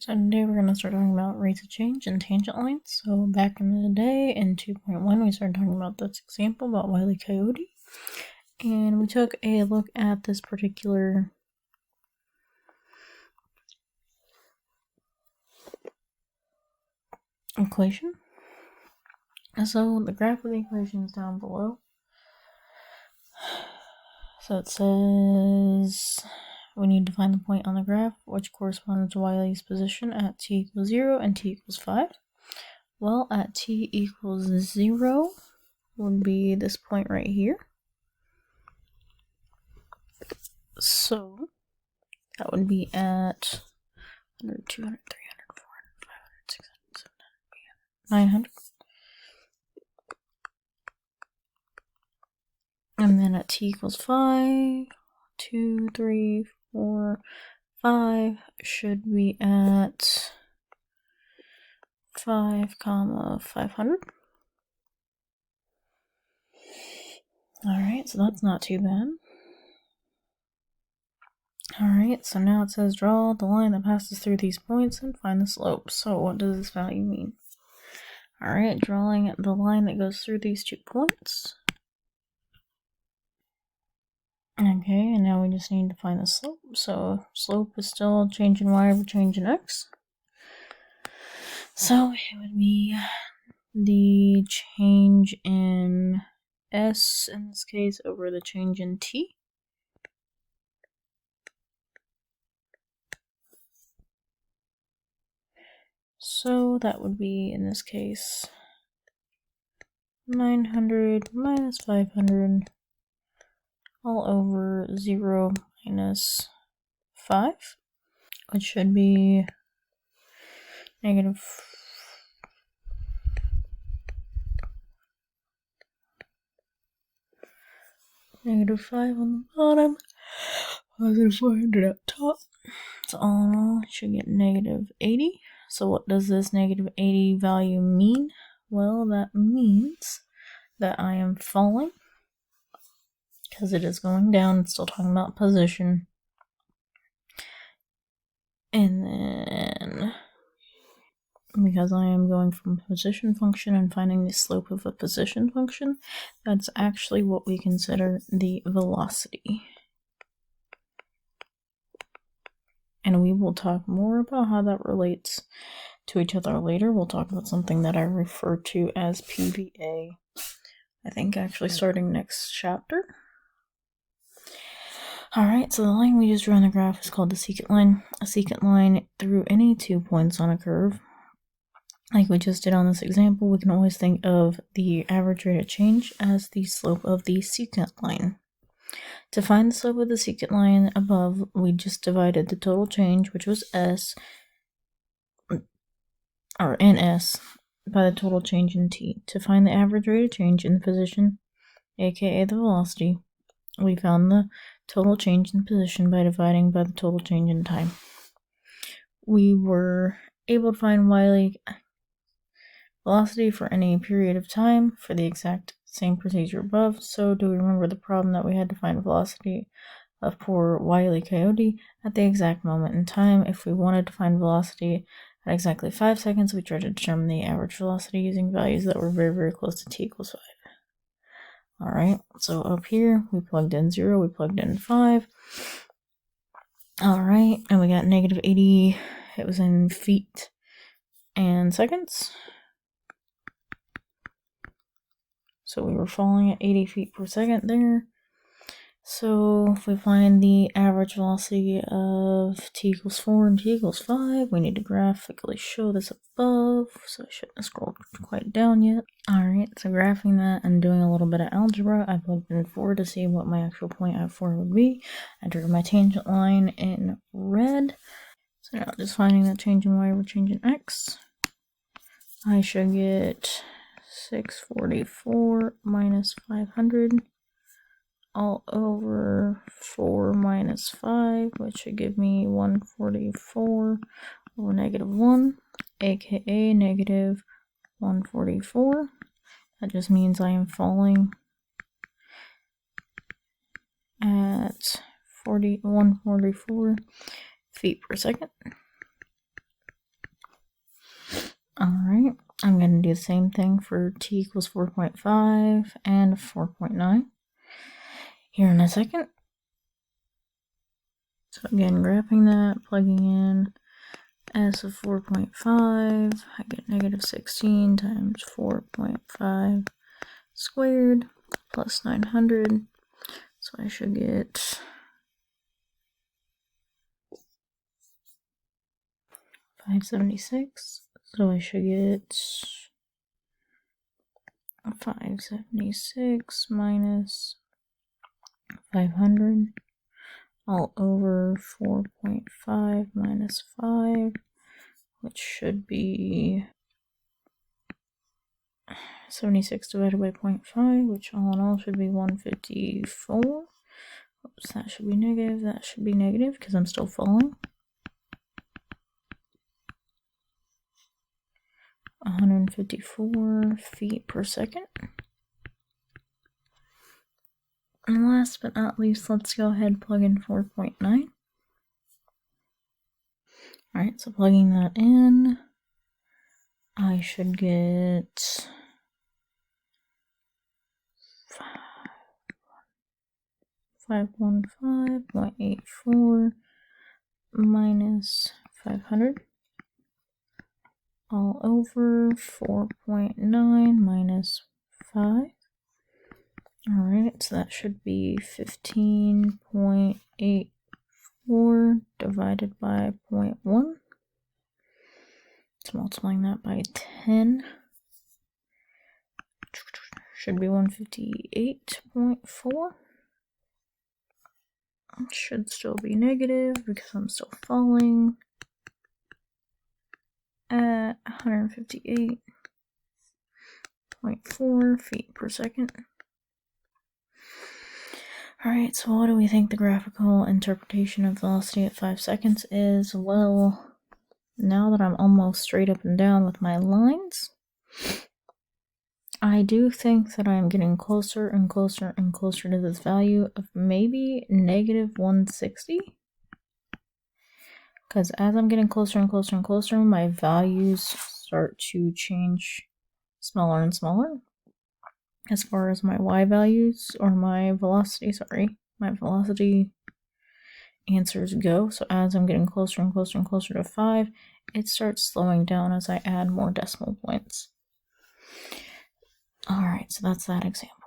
So today we're going to start talking about rates of change and tangent lines. So back in the day, in 2.1, we started talking about this example about Wile E. Coyote. And we took a look at this particular equation. So the graph of the equation is down below. So it says we need to find the point on the graph which corresponds to Wile's position at t equals 0 and t equals 5. Well, at t equals 0 would be this point right here. So that would be at 100, 200, 300, 400, 500, 600, 700, 800, 900. And then at t equals 5, 2, 3, 4, 5 should be at 5, 500. Alright, so that's not too bad. Alright, so now it says draw the line that passes through these points and find the slope. So what does this value mean? Alright, drawing the line that goes through these 2 points. Okay, and now we just need to find the slope. So slope is still change in y over change in x. So it would be the change in s in this case over the change in t. So that would be, in this case, 900 minus 500 all over 0 minus 5, which should be negative 5 on the bottom, positive 400 up top. So all in all, I should get negative 80. So what does this negative 80 value mean? Well, that means that I am falling, because it is going down. It's still talking about position. And then, because I am going from a position function and finding the slope of a position function, that's actually what we consider the velocity. And we will talk more about how that relates to each other later. We'll talk about something that I refer to as PVA, I think actually starting next chapter. Alright, so the line we just drew on the graph is called the secant line. A secant line through any 2 points on a curve. Like we just did on this example, we can always think of the average rate of change as the slope of the secant line. To find the slope of the secant line above, we just divided the total change, which was s, or ns, by the total change in t. To find the average rate of change in the position, aka the velocity, we found the total change in position by dividing by the total change in time. We were able to find Wile velocity for any period of time for the exact same procedure above. So do we remember the problem that we had to find velocity of poor Wile E. Coyote at the exact moment in time? If we wanted to find velocity at exactly 5 seconds, we tried to determine the average velocity using values that were very, very close to t equals 5. Alright, so up here, we plugged in 0, we plugged in 5. Alright, and we got negative 80, it was in feet and seconds. So we were falling at 80 feet per second there. So if we find the average velocity of t equals 4 and t equals 5, we need to graphically show this above, so I shouldn't have scrolled quite down yet. Alright, so graphing that and doing a little bit of algebra, I plugged in 4 to see what my actual point at 4 would be. I drew my tangent line in red. So now just finding that change in y over change in x. I should get 644 minus 500 all over 4 minus 5, which should give me 144 over negative 1, aka negative 144. That just means I am falling at 144 feet per second. going to do the same thing for t equals 4.5 and 4.9 here in a second. So again, graphing that, plugging in s of 4.5, I get negative 16 times 4.5 squared plus 900. So I should get 576. So I should get 576 minus 500 all over 4.5 minus 5, which should be 76 divided by 0.5, which all in all should be 154. Oops, that should be negative. That should be negative because I'm still falling. 154 feet per second. And last but not least, let's go ahead and plug in 4.9. Alright, so plugging that in, I should get 515.84 minus 500 all over 4.9 minus 5. Alright, so that should be 15.84 divided by 0.1. So multiplying that by 10 should be 158.4. It should still be negative because I'm still falling at 158.4 feet per second. Alright, so what do we think the graphical interpretation of velocity at 5 seconds is? Well, now that I'm almost straight up and down with my lines, I do think that I'm getting closer and closer and closer to this value of maybe negative 160. Because as I'm getting closer and closer and closer, my values start to change smaller and smaller. As far as my y values, or my velocity answers go. So as I'm getting closer and closer and closer to 5, it starts slowing down as I add more decimal points. Alright, so that's that example.